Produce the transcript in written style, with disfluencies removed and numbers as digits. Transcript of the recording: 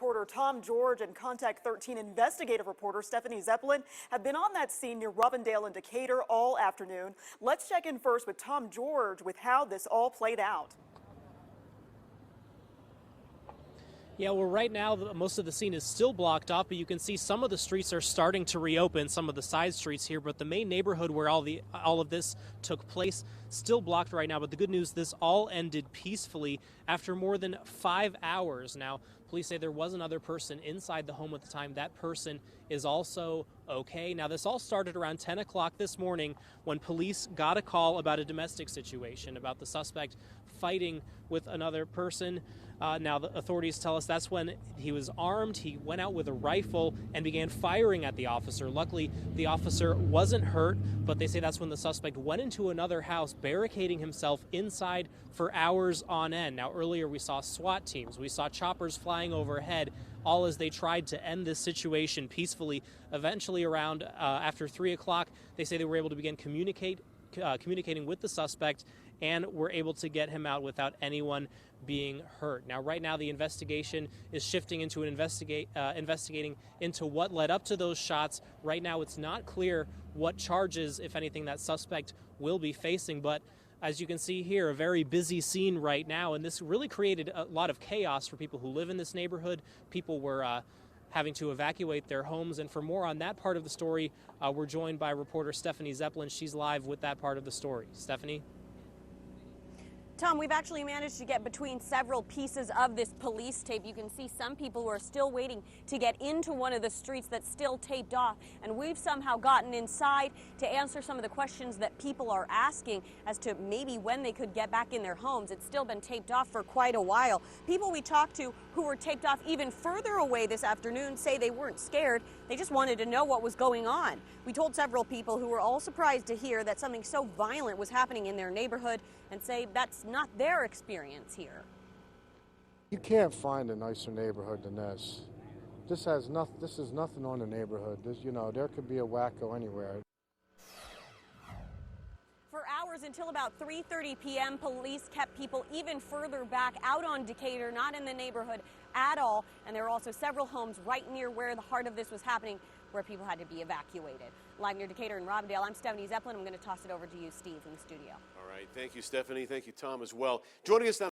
reporter Tom George and Contact 13 investigative reporter Stephanie Zeppelin have been on that scene near Robindale and Decatur all afternoon. Let's check in first with Tom George with how this all played out. Yeah, well, right now, most of the scene is still blocked off, but you can see some of the streets are starting to reopen, some of the side streets here, but the main neighborhood where all of this took place still blocked right now. But the good news, this all ended peacefully after more than 5 hours. Now, police say there was another person inside the home at the time. That person is also okay. Now, this all started around 10 o'clock this morning when police got a call about a domestic situation, about the suspect fighting with another person. Now, the authorities tell us that's when he was armed. He went out with a rifle and began firing at the officer. Luckily, the officer wasn't hurt, but they say that's when the suspect went into another house, barricading himself inside for hours on end. Now, earlier we saw SWAT teams. We saw choppers flying overhead, all as they tried to end this situation peacefully. Eventually, around after 3 o'clock, they say they were able to begin communicating with the suspect and were able to get him out without anyone being hurt. Now, right now, the investigation is shifting into investigating into what led up to those shots. Right now, it's not clear what charges, if anything, that suspect will be facing, but as you can see here, a very busy scene right now, and this really created a lot of chaos for people who live in this neighborhood. People were having to evacuate their homes, and for more on that part of the story, we're joined by reporter Stephanie Zeppelin. She's live with that part of the story. Stephanie? Tom, we've actually managed to get between several pieces of this police tape. You can see some people who are still waiting to get into one of the streets that's still taped off. And we've somehow gotten inside to answer some of the questions that people are asking as to maybe when they could get back in their homes. It's still been taped off for quite a while. People we talked to who were taped off even further away this afternoon say they weren't scared. They just wanted to know what was going on. We told several people who were all surprised to hear that something so violent was happening in their neighborhood and say that's not their experience here. You can't find a nicer neighborhood than this. This is nothing on the neighborhood. There could be a wacko anywhere. For hours until about 3:30 p.m., police kept people even further back out on Decatur, not in the neighborhood at all. And there were also several homes right near where the heart of this was happening, where people had to be evacuated. Live near Decatur and Robindale, I'm Stephanie Zeppelin. I'm going to toss it over to you, Steve, in the studio. All right. Thank you, Stephanie. Thank you, Tom, as well. Joining us now.